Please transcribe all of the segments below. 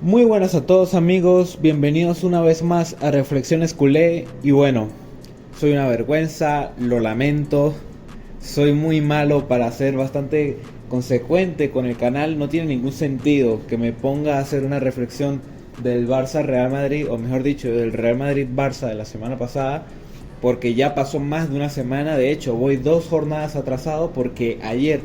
Muy buenas a todos amigos, bienvenidos una vez más a Reflexiones Culé. Y bueno, soy una vergüenza, lo lamento, soy muy malo para ser bastante consecuente con el canal. No tiene ningún sentido que me ponga a hacer una reflexión del Barça Real Madrid, o mejor dicho, del Real Madrid Barça de la semana pasada, porque ya pasó más de una semana. De hecho, voy 2 jornadas atrasado porque ayer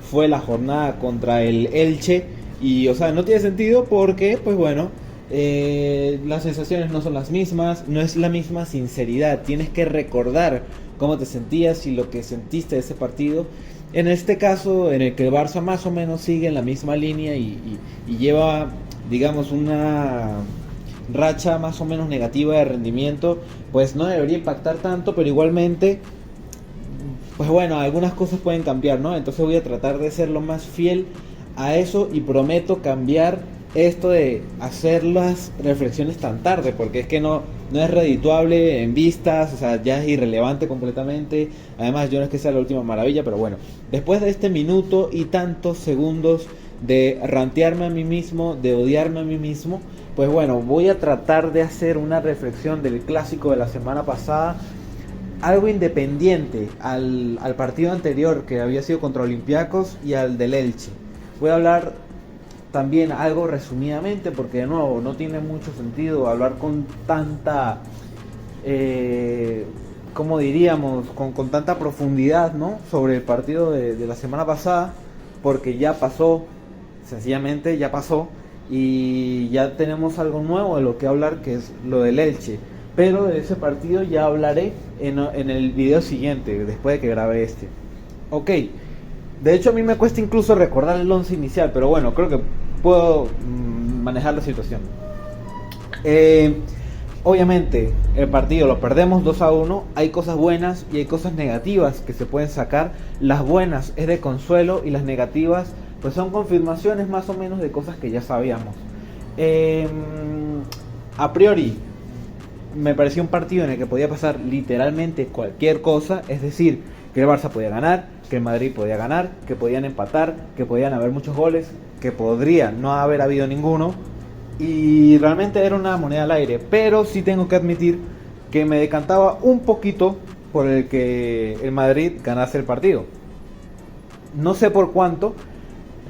fue la jornada contra el Elche. Y, o sea, no tiene sentido porque, pues bueno, las sensaciones no son las mismas, no es la misma sinceridad. Tienes que recordar cómo te sentías y lo que sentiste de ese partido. En este caso, en el que el Barça más o menos sigue en la misma línea y lleva, digamos, una racha más o menos negativa de rendimiento, pues no debería impactar tanto, pero igualmente, pues bueno, algunas cosas pueden cambiar, ¿no? Entonces voy a tratar de ser lo más fiel a eso y prometo cambiar esto de hacer las reflexiones tan tarde, porque es que no es redituable en vistas, o sea, ya es irrelevante completamente. Además, yo no es que sea la última maravilla, pero bueno, después de este minuto y tantos segundos de rantearme a mí mismo, de odiarme a mí mismo, pues bueno, voy a tratar de hacer una reflexión del clásico de la semana pasada, algo independiente al partido anterior que había sido contra Olympiacos y al del Elche. Voy a hablar también algo resumidamente porque de nuevo no tiene mucho sentido hablar con tanta, como diríamos, con tanta profundidad, ¿no? Sobre el partido de la semana pasada, porque ya pasó, sencillamente ya pasó, y ya tenemos algo nuevo de lo que hablar, que es lo del Elche. Pero de ese partido ya hablaré en el video siguiente, después de que grabe este. Ok, de hecho a mí me cuesta incluso recordar el 11 inicial, pero bueno, creo que puedo manejar la situación. Eh, Obviamente el partido lo perdemos 2-1, hay cosas buenas y hay cosas negativas que se pueden sacar. Las buenas es de consuelo y las negativas pues son confirmaciones más o menos de cosas que ya sabíamos. Eh, a priori me pareció un partido en el que podía pasar literalmente cualquier cosa, es decir, que el Barça podía ganar, que el Madrid podía ganar, que podían empatar, que podían haber muchos goles, que podría no haber habido ninguno, y realmente era una moneda al aire. Pero sí tengo que admitir que me decantaba un poquito por el que el Madrid ganase el partido. No sé por cuánto.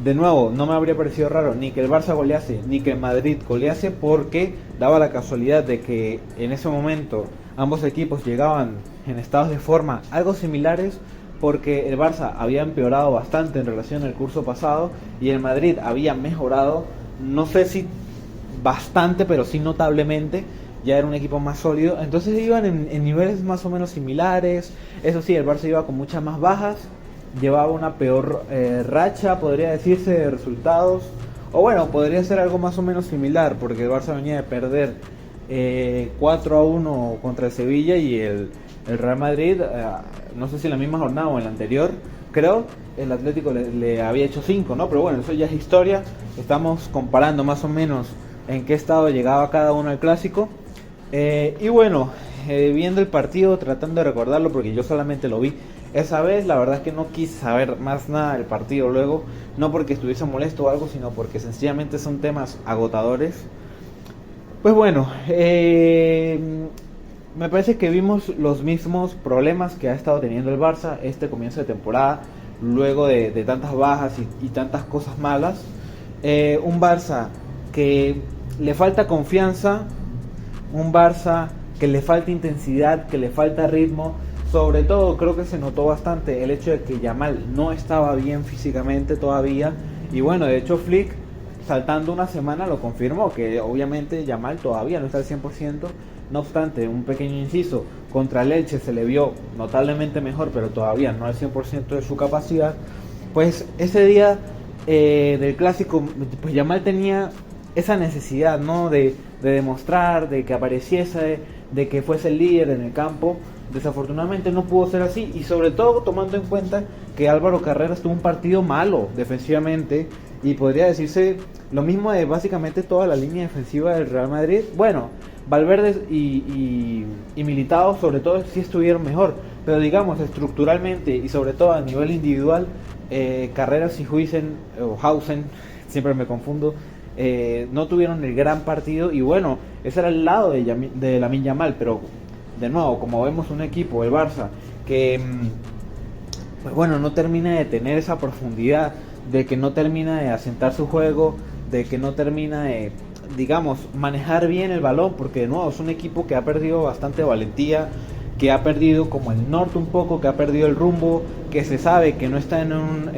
De nuevo, no me habría parecido raro ni que el Barça golease ni que el Madrid golease, porque daba la casualidad de que en ese momento ambos equipos llegaban en estados de forma algo similares, porque el Barça había empeorado bastante en relación al curso pasado y el Madrid había mejorado, no sé si bastante, pero sí notablemente. Ya era un equipo más sólido, entonces iban en niveles más o menos similares. Eso sí, el Barça iba con muchas más bajas, llevaba una peor racha, podría decirse, de resultados. O bueno, podría ser algo más o menos similar, porque el Barça venía de perder 4-1 contra el Sevilla, y el Real Madrid, no sé si en la misma jornada o en la anterior, creo, el Atlético le había hecho 5, ¿no? Pero bueno, eso ya es historia. Estamos comparando más o menos en qué estado llegaba cada uno al clásico. Y bueno, viendo el partido, tratando de recordarlo, porque yo solamente lo vi esa vez, la verdad es que no quise saber más nada del partido luego, no porque estuviese molesto o algo, sino porque sencillamente son temas agotadores. Pues bueno, me parece que vimos los mismos problemas que ha estado teniendo el Barça este comienzo de temporada, luego de tantas bajas y tantas cosas malas. Un Barça que le falta confianza, un Barça que le falta intensidad, que le falta ritmo. Sobre todo creo que se notó bastante el hecho de que Yamal no estaba bien físicamente todavía. Y bueno, de hecho Flick, saltando una semana, lo confirmó, que obviamente Yamal todavía no está al 100%. No obstante, un pequeño inciso, contra el Elche se le vio notablemente mejor, pero todavía no al 100% de su capacidad. Pues ese día del clásico, pues Yamal tenía esa necesidad, ¿no? De demostrar, de que apareciese, de que fuese el líder en el campo. Desafortunadamente no pudo ser así, y sobre todo tomando en cuenta que Álvaro Carreras tuvo un partido malo defensivamente, y podría decirse lo mismo de básicamente toda la línea defensiva del Real Madrid. Bueno, Valverde y Militao sobre todo sí estuvieron mejor, pero digamos estructuralmente y sobre todo a nivel individual, Carreras y Huijsen, o Hausen, siempre me confundo, no tuvieron el gran partido y bueno, ese era el lado de Lamine Yamal, pero de nuevo, como vemos un equipo, el Barça, que pues bueno, no termina de tener esa profundidad, de que no termina de asentar su juego, de que no termina de, digamos, manejar bien el balón, porque de nuevo es un equipo que ha perdido bastante valentía, que ha perdido como el norte un poco, que ha perdido el rumbo, que se sabe que no está en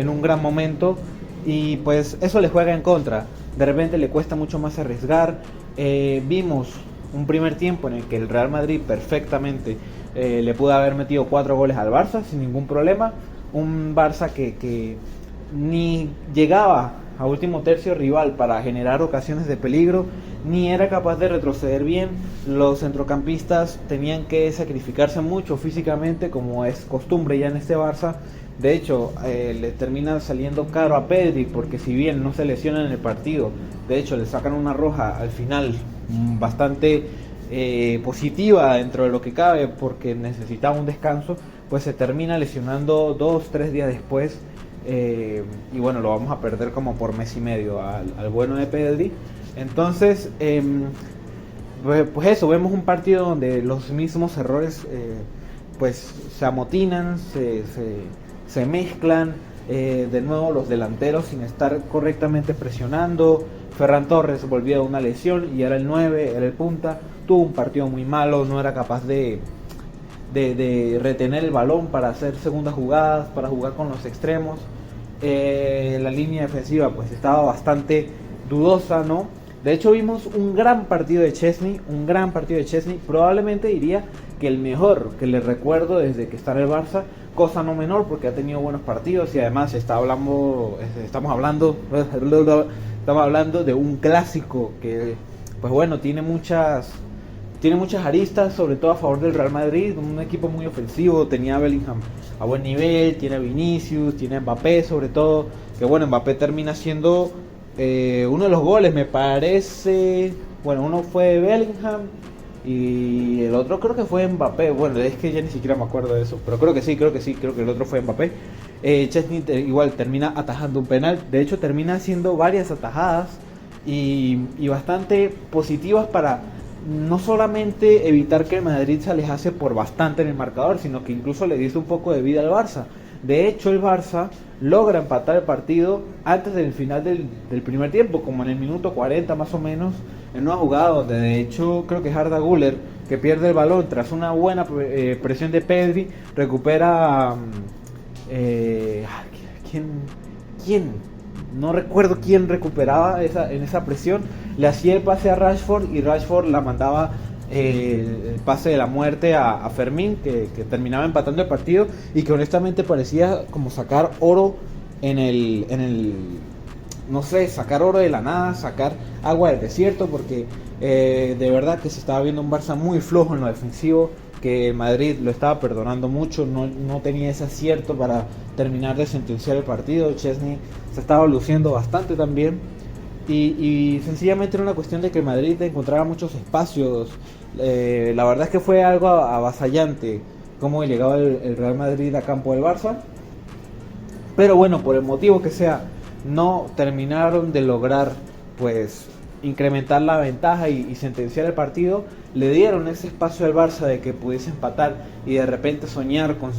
un gran momento y pues eso le juega en contra. De repente le cuesta mucho más arriesgar. Vimos un primer tiempo en el que el Real Madrid perfectamente le pudo haber metido 4 goles al Barça sin ningún problema. Un Barça que ni llegaba a último tercio rival para generar ocasiones de peligro, ni era capaz de retroceder bien. Los centrocampistas tenían que sacrificarse mucho físicamente, como es costumbre ya en este Barça. De hecho, le termina saliendo caro a Pedri, porque si bien no se lesiona en el partido, de hecho le sacan una roja al final bastante positiva dentro de lo que cabe, porque necesitaba un descanso, pues se termina lesionando 2-3 días después. Y bueno, lo vamos a perder como por mes y medio al bueno de Pedri. Entonces, pues eso, vemos un partido donde los mismos errores pues se amotinan, se mezclan. De nuevo los delanteros sin estar correctamente presionando. Ferran Torres volvió de una lesión y era el 9, era el punta. Tuvo un partido muy malo, no era capaz de retener el balón para hacer segundas jugadas, para jugar con los extremos. La línea defensiva pues estaba bastante dudosa, ¿no? De hecho vimos un gran partido de Chesney, probablemente diría que el mejor que le recuerdo desde que está en el Barça, cosa no menor porque ha tenido buenos partidos y además estamos hablando de un clásico que pues bueno, tiene muchas aristas, sobre todo a favor del Real Madrid, un equipo muy ofensivo. Tenía a Bellingham a buen nivel, tiene a Vinicius, tiene a Mbappé sobre todo, que bueno, Mbappé termina siendo uno de los goles, me parece, bueno, uno fue de Bellingham y el otro creo que fue Mbappé, bueno, es que ya ni siquiera me acuerdo de eso, pero creo que el otro fue Mbappé. Chesney igual termina atajando un penal, de hecho termina haciendo varias atajadas y bastante positivas para no solamente evitar que el Madrid se alejase por bastante en el marcador, sino que incluso le diese un poco de vida al Barça. De hecho, el Barça logra empatar el partido antes del final del primer tiempo, como en el minuto 40 más o menos, en una jugada donde de hecho creo que es Arda Güler, que pierde el balón tras una buena presión de Pedri, recupera... ¿Quién? No recuerdo quién recuperaba en esa presión, le hacía el pase a Rashford y Rashford la mandaba el pase de la muerte a Fermín, que terminaba empatando el partido y que honestamente parecía como sacar oro no sé, sacar oro de la nada, sacar agua del desierto, porque de verdad que se estaba viendo un Barça muy flojo en lo defensivo, que el Madrid lo estaba perdonando mucho, no tenía ese acierto para terminar de sentenciar el partido. Chesney se estaba luciendo bastante también y sencillamente era una cuestión de que el Madrid encontraba muchos espacios. La verdad es que fue algo avasallante cómo llegaba el Real Madrid a campo del Barça, pero bueno, por el motivo que sea, no terminaron de lograr pues incrementar la ventaja y sentenciar el partido. Le dieron ese espacio al Barça de que pudiese empatar y de repente soñar con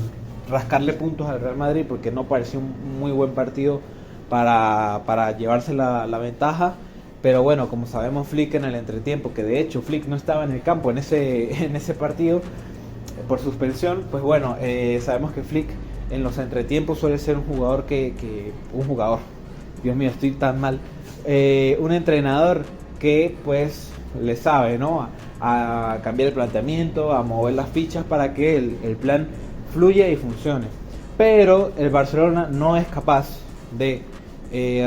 rascarle puntos al Real Madrid, porque no pareció un muy buen partido para llevarse la ventaja. Pero bueno, como sabemos, Flick en el entretiempo, que de hecho Flick no estaba en el campo en ese partido por suspensión, pues bueno, sabemos que Flick en los entretiempos suele ser un jugador Dios mío, estoy tan mal, un entrenador que pues le sabe, ¿no? A cambiar el planteamiento, a mover las fichas para que el plan fluya y funcione. Pero el Barcelona no es capaz de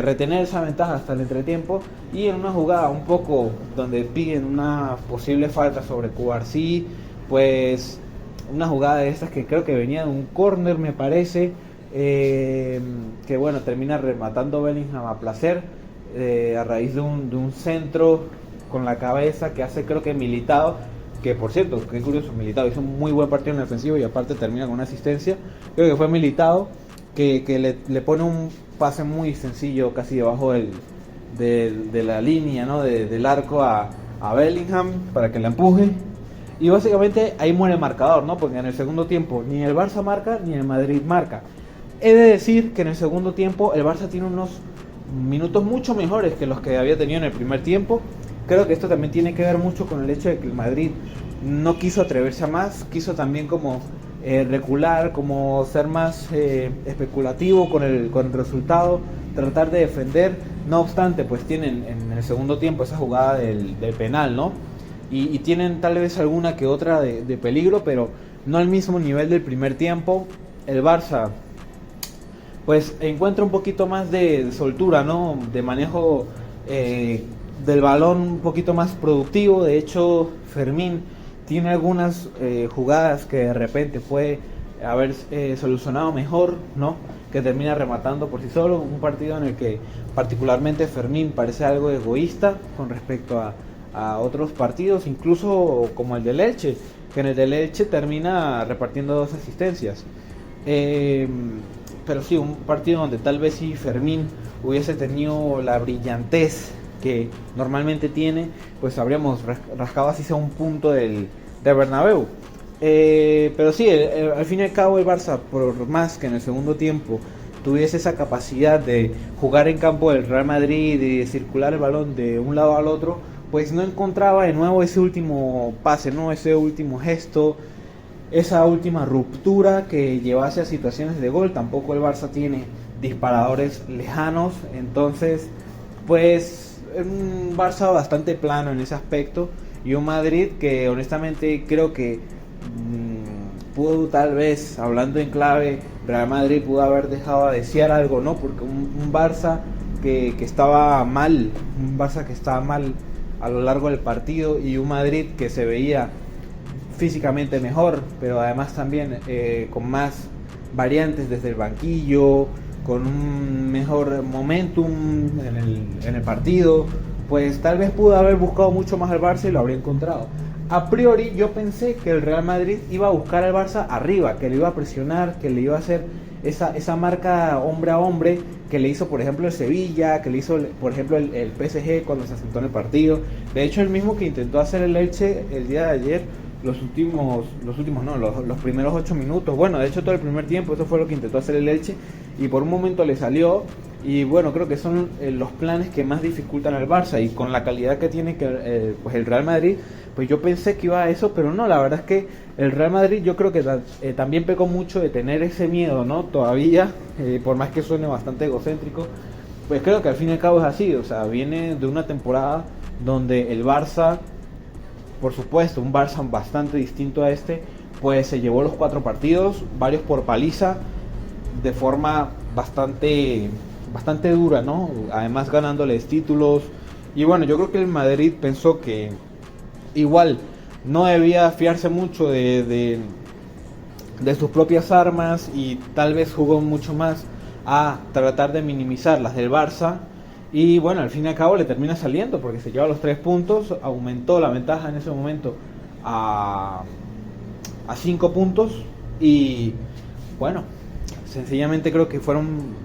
retener esa ventaja hasta el entretiempo, y en una jugada un poco donde piden una posible falta sobre Cubarsí, pues una jugada de estas que creo que venía de un córner, me parece, que bueno, termina rematando Bellingham a placer, a raíz de un centro con la cabeza que hace, creo que Militao, que por cierto, qué curioso, Militao hizo un muy buen partido en el ofensivo y aparte termina con una asistencia. Creo que fue Militao que le pone un pase muy sencillo casi debajo de la línea, ¿no? Del arco a Bellingham para que la empuje. Y básicamente ahí muere el marcador, ¿no? Porque en el segundo tiempo ni el Barça marca ni el Madrid marca. He de decir que en el segundo tiempo el Barça tiene unos minutos mucho mejores que los que había tenido en el primer tiempo. Creo que esto también tiene que ver mucho con el hecho de que el Madrid no quiso atreverse a más, quiso también como recular, como ser más especulativo con el resultado, tratar de defender. No obstante, pues tienen en el segundo tiempo esa jugada del penal, ¿no? Y tienen tal vez alguna que otra de peligro, pero no al mismo nivel del primer tiempo. El Barça pues encuentra un poquito más de soltura, ¿no? De manejo del balón un poquito más productivo. De hecho, Fermín tiene algunas jugadas que de repente puede haber solucionado mejor, ¿no? Que termina rematando por sí solo. Un partido en el que particularmente Fermín parece algo egoísta con respecto a otros partidos, incluso como el del Elche, que en el del Elche termina repartiendo 2 asistencias. Pero sí, un partido donde tal vez si Fermín hubiese tenido la brillantez que normalmente tiene, pues habríamos rascado así sea un punto del Bernabéu. Pero sí, al fin y al cabo el Barça, por más que en el segundo tiempo tuviese esa capacidad de jugar en campo del Real Madrid y de circular el balón de un lado al otro, pues no encontraba de nuevo ese último pase, ¿no? Ese último gesto, esa última ruptura que llevase a situaciones de gol. Tampoco el Barça tiene disparadores lejanos, entonces pues un Barça bastante plano en ese aspecto, y un Madrid que honestamente creo que pudo, tal vez hablando en clave Real Madrid, pudo haber dejado a desear algo, ¿no? Porque un Barça que estaba mal, un Barça que estaba mal a lo largo del partido, y un Madrid que se veía físicamente mejor, pero además también con más variantes desde el banquillo, con un mejor momentum en el partido. Pues tal vez pudo haber buscado mucho más al Barça y lo habría encontrado. A priori yo pensé que el Real Madrid iba a buscar al Barça arriba, que le iba a presionar, que le iba a hacer esa marca hombre a hombre que le hizo por ejemplo el Sevilla, que le hizo por ejemplo el PSG cuando se asentó en el partido. De hecho el mismo que intentó hacer el Elche el día de ayer, los primeros 8 minutos, bueno, de hecho todo el primer tiempo, eso fue lo que intentó hacer el Elche, y por un momento le salió. Y bueno, creo que son los planes que más dificultan al Barça, y con la calidad que tiene pues el Real Madrid, pues yo pensé que iba a eso, pero no, la verdad es que el Real Madrid yo creo que también pecó mucho de tener ese miedo, ¿no? Todavía, por más que suene bastante egocéntrico, pues creo que al fin y al cabo es así. O sea, viene de una temporada donde el Barça, por supuesto, un Barça bastante distinto a este, pues se llevó los 4 partidos, varios por paliza, de forma bastante dura, ¿no? Además ganándoles títulos. Y bueno, yo creo que el Madrid pensó que igual no debía fiarse mucho de sus propias armas, y tal vez jugó mucho más a tratar de minimizar las del Barça. Y bueno, al fin y al cabo le termina saliendo porque se lleva los 3 puntos, aumentó la ventaja en ese momento a 5 puntos. Y bueno, sencillamente creo que fueron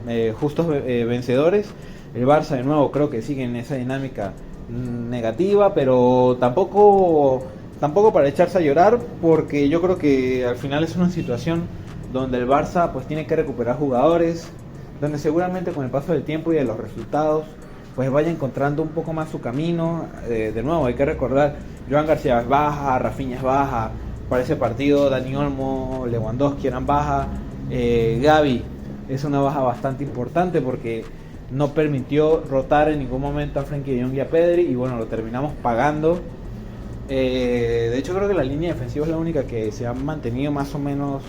justos vencedores. El Barça de nuevo creo que sigue en esa dinámica negativa, pero tampoco para echarse a llorar, porque yo creo que al final es una situación donde el Barça pues tiene que recuperar jugadores, donde seguramente con el paso del tiempo y de los resultados pues vaya encontrando un poco más su camino. De nuevo hay que recordar, Joan García es baja, Rafinha es baja para ese partido, Dani Olmo, Lewandowski eran baja, Gavi es una baja bastante importante porque no permitió rotar en ningún momento a Frenkie de Jong y a Pedri, y bueno, lo terminamos pagando. De hecho creo que la línea defensiva es la única que se ha mantenido más o menos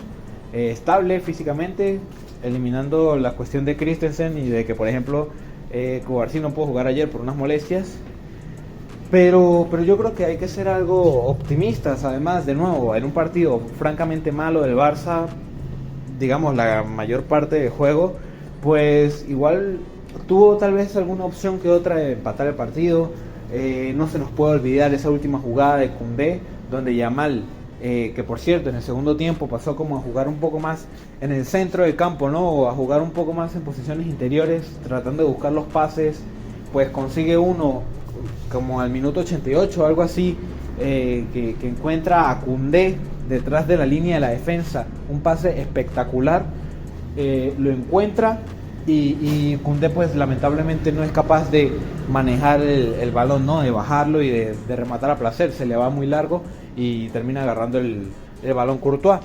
estable físicamente, eliminando la cuestión de Christensen y de que por ejemplo Cubarsí no pudo jugar ayer por unas molestias. Pero yo creo que hay que ser algo optimistas. Además, de nuevo, en un partido francamente malo del Barça, digamos la mayor parte del juego, pues igual tuvo tal vez alguna opción que otra de empatar el partido. No se nos puede olvidar esa última jugada de Koundé, donde Yamal, que por cierto en el segundo tiempo pasó como a jugar un poco más en el centro del campo, ¿no? A jugar un poco más en posiciones interiores, tratando de buscar los pases pues consigue uno como al minuto 88 o algo así, que encuentra a Koundé detrás de la línea de la defensa, un pase espectacular, lo encuentra y Koundé pues lamentablemente no es capaz de manejar el balón, ¿no? De bajarlo y de rematar a placer, se le va muy largo y termina agarrando el balón Courtois,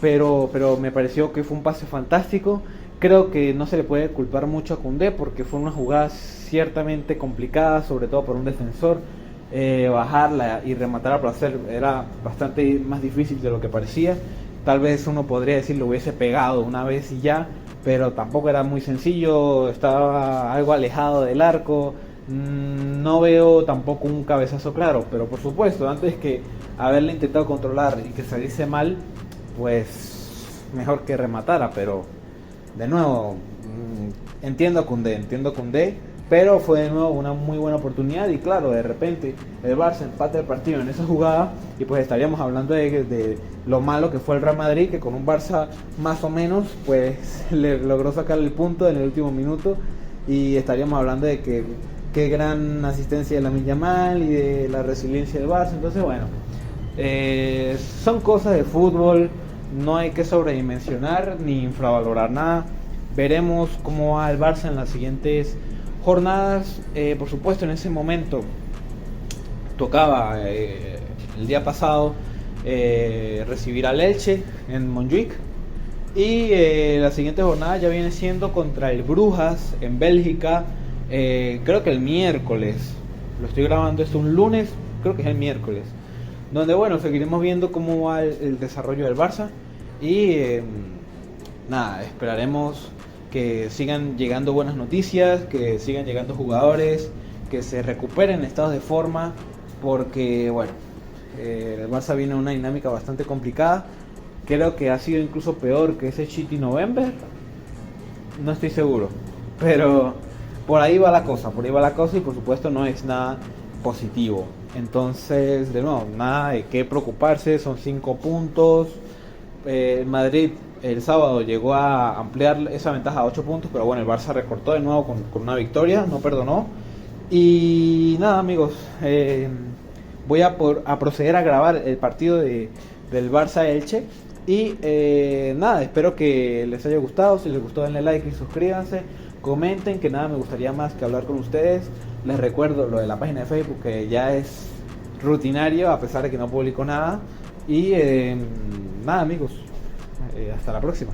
pero me pareció que fue un pase fantástico. Creo que no se le puede culpar mucho a Koundé porque fue una jugada ciertamente complicada, sobre todo por un defensor. Bajarla y rematar a placer era bastante más difícil de lo que parecía. Tal vez uno podría decir lo hubiese pegado una vez y ya, pero tampoco era muy sencillo, estaba algo alejado del arco. No veo tampoco un cabezazo claro, pero por supuesto, antes que haberle intentado controlar y que saliese mal, pues mejor que rematara. Pero de nuevo, entiendo a Koundé, pero fue de nuevo una muy buena oportunidad y claro, de repente el Barça empata el partido en esa jugada y pues estaríamos hablando de lo malo que fue el Real Madrid, que con un Barça más o menos pues le logró sacar el punto en el último minuto, y estaríamos hablando de que qué gran asistencia de Lamine Yamal y de la resiliencia del Barça. Entonces bueno, son cosas de fútbol, no hay que sobredimensionar ni infravalorar nada. Veremos cómo va el Barça en las siguientes jornadas. Por supuesto, en ese momento tocaba el día pasado recibir al Elche en Montjuic, y la siguiente jornada ya viene siendo contra el Brujas en Bélgica, creo que el miércoles. Lo estoy grabando esto un lunes, creo que es el miércoles, donde bueno, seguiremos viendo cómo va el desarrollo del Barça y nada, esperaremos que sigan llegando buenas noticias, que sigan llegando jugadores, que se recuperen estados de forma, porque bueno, el Barça viene en una dinámica bastante complicada. Creo que ha sido incluso peor que ese City November, no estoy seguro, pero por ahí va la cosa, y por supuesto no es nada positivo. Entonces, de nuevo, nada de qué preocuparse, son 5 puntos. Madrid el sábado llegó a ampliar esa ventaja a 8 puntos, pero bueno, el Barça recortó de nuevo con una victoria, no perdonó. Y nada, amigos, voy a proceder a grabar el partido del Barça-Elche. Y nada, espero que les haya gustado. Si les gustó, denle like y suscríbanse. Comenten, que nada me gustaría más que hablar con ustedes. Les recuerdo lo de la página de Facebook, que ya es rutinario a pesar de que no publico nada. Y nada, amigos, hasta la próxima.